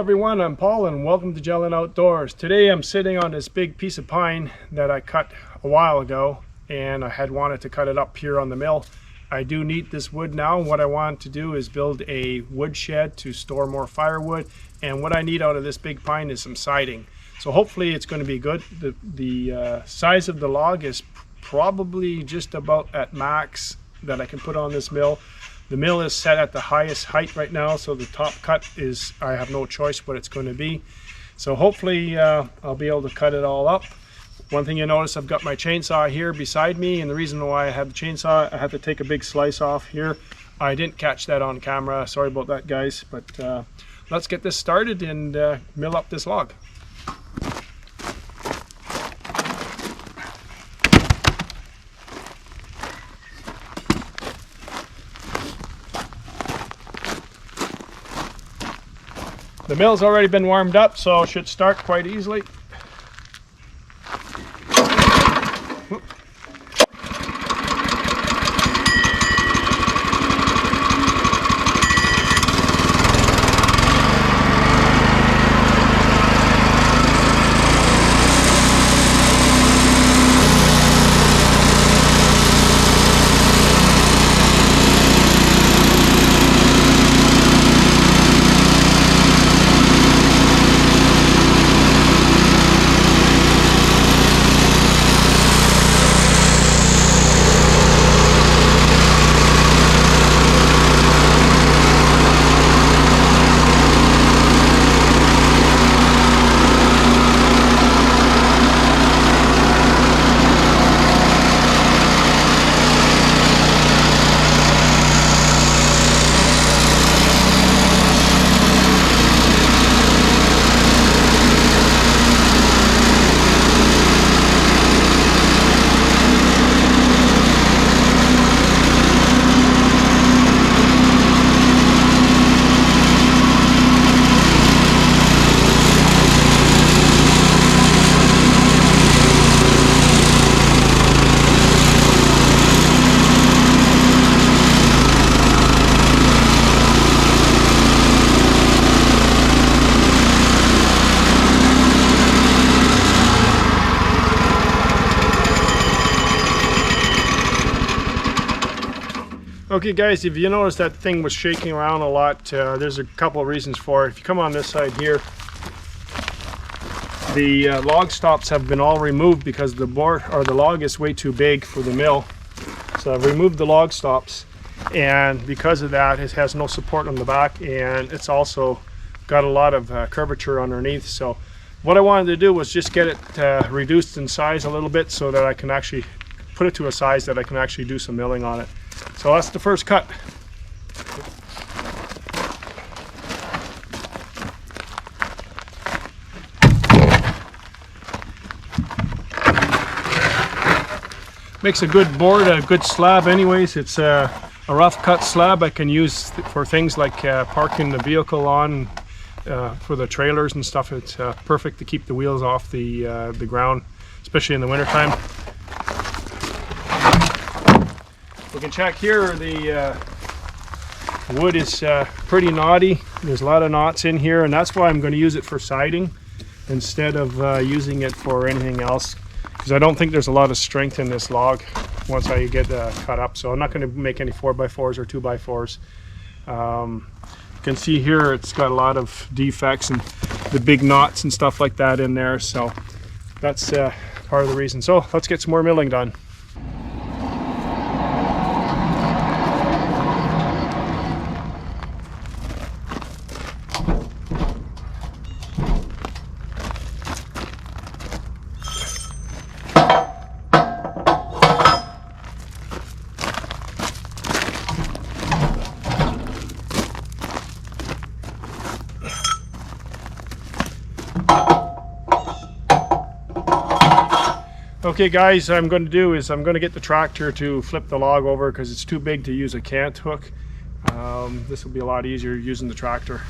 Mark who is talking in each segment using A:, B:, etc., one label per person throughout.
A: everyone, I'm Paul and welcome to Jellin Outdoors. Today I'm sitting on this big piece of pine that I cut a while ago, and I had wanted to cut it up here on the mill. I do need this wood now. What I want to do is build a wood shed to store more firewood, and what I need out of this big pine is some siding. So hopefully it's going to be good. The size of the log is probably just about at max that I can put on this mill. The mill is set at the highest height right now, so the top cut is, I have no choice what it's going to be. So hopefully I'll be able to cut it all up. One thing you notice, I've got my chainsaw here beside me, and the reason why I have the chainsaw, I had to take a big slice off here. I didn't catch that on camera, sorry about that guys, but let's get this started and mill up this log. The mill's already been warmed up, so it should start quite easily. Okay guys, if you notice that thing was shaking around a lot, there's a couple of reasons for it. If you come on this side here, the log stops have been all removed because the board or the log is way too big for the mill. So I've removed the log stops, and because of that it has no support on the back, and it's also got a lot of curvature underneath. So what I wanted to do was just get it reduced in size a little bit so that I can actually put it to a size that I can actually do some milling on it. So that's the first cut. Makes a good board, a good slab anyways. It's a rough cut slab I can use for things like parking the vehicle on, for the trailers and stuff. It's perfect to keep the wheels off the ground, especially in the wintertime. We can check here, the wood is pretty knotty. There's a lot of knots in here, and that's why I'm going to use it for siding instead of using it for anything else, because I don't think there's a lot of strength in this log once I get cut up. So I'm not going to make any 4x4s or 2x4s. You can see here it's got a lot of defects and the big knots and stuff like that in there, so that's part of the reason. So let's get some more milling done. Okay guys, what I'm going to do is I'm going to get the tractor to flip the log over because it's too big to use a cant hook. This will be a lot easier using the tractor.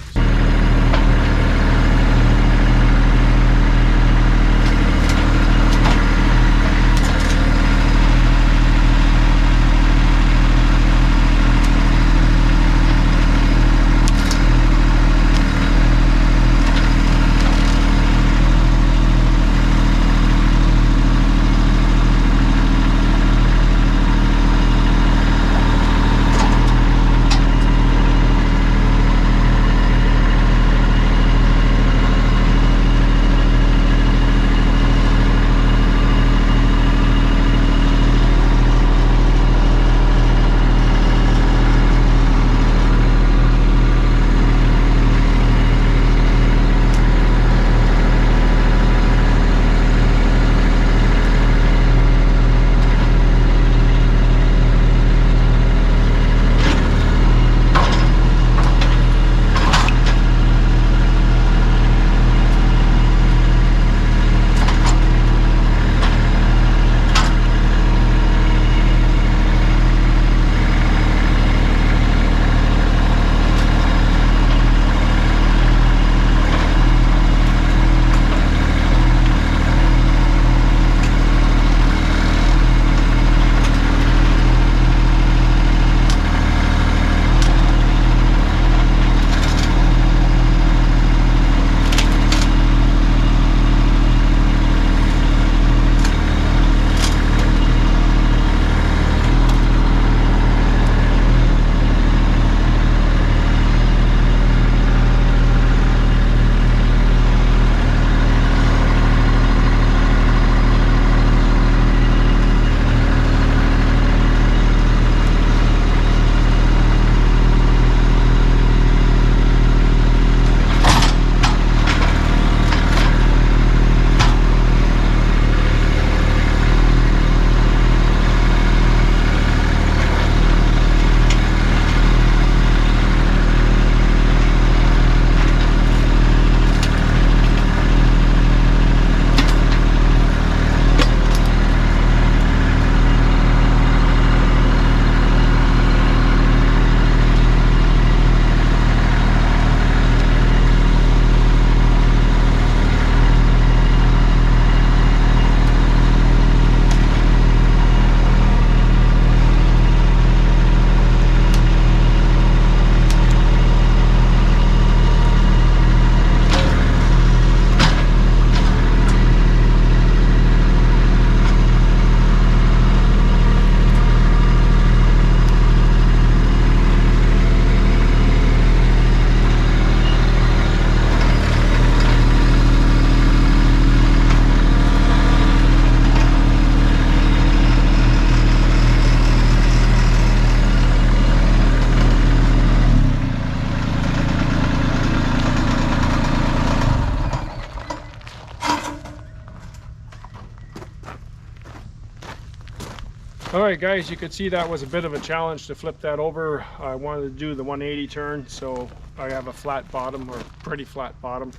A: All right, guys, you could see that was a bit of a challenge to flip that over. I wanted to do the 180 turn, so I have a flat bottom, or pretty flat bottom.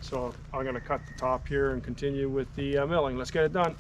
A: So I'm going to cut the top here and continue with the milling. Let's get it done.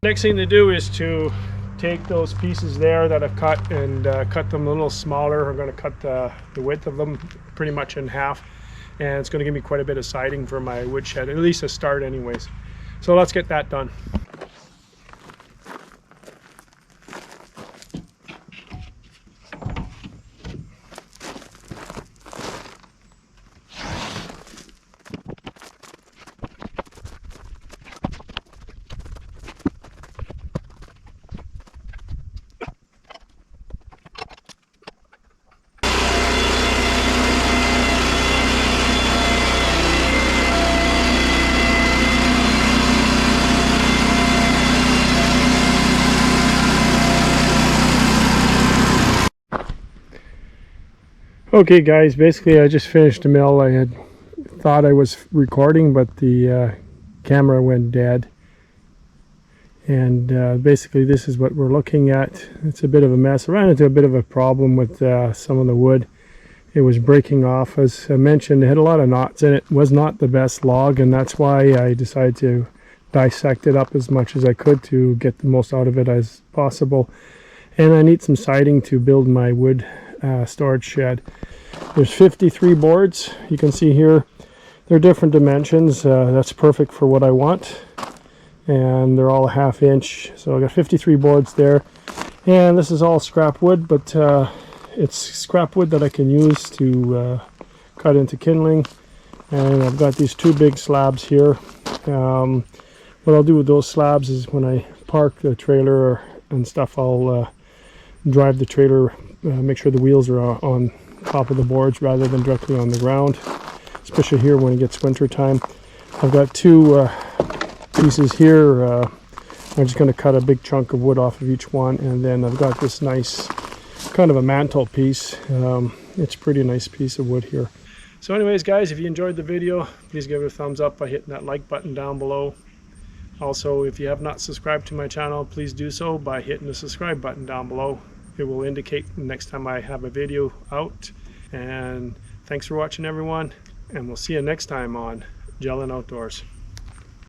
A: Next thing to do is to take those pieces there that I've cut and cut them a little smaller. I'm going to cut the width of them pretty much in half, and it's going to give me quite a bit of siding for my woodshed, at least a start anyways. So let's get that done. Okay guys, basically I just finished the mill. I had thought I was recording, but the camera went dead. And basically this is what we're looking at. It's a bit of a mess. I ran into a bit of a problem with some of the wood. It was breaking off. As I mentioned, it had a lot of knots in it. It was not the best log, and that's why I decided to dissect it up as much as I could to get the most out of it as possible. And I need some siding to build my wood storage shed. There's 53 boards. You can see here they're different dimensions. That's perfect for what I want, and they're all a 1/2 inch. So I got 53 boards there, and this is all scrap wood, but it's scrap wood that I can use to cut into kindling. And I've got these 2 big slabs here. What I'll do with those slabs is when I park the trailer and stuff, I'll drive the trailer, make sure the wheels are on top of the boards rather than directly on the ground, especially here when it gets winter time. I've got 2 pieces here. I'm just going to cut a big chunk of wood off of each one, and then I've got this nice kind of a mantle piece. It's a pretty nice piece of wood here. So anyways guys, if you enjoyed the video, please give it a thumbs up by hitting that like button down below. Also, if you have not subscribed to my channel, please do so by hitting the subscribe button down below. It will indicate the next time I have a video out. And thanks for watching everyone, and we'll see you next time on Gelling Outdoors.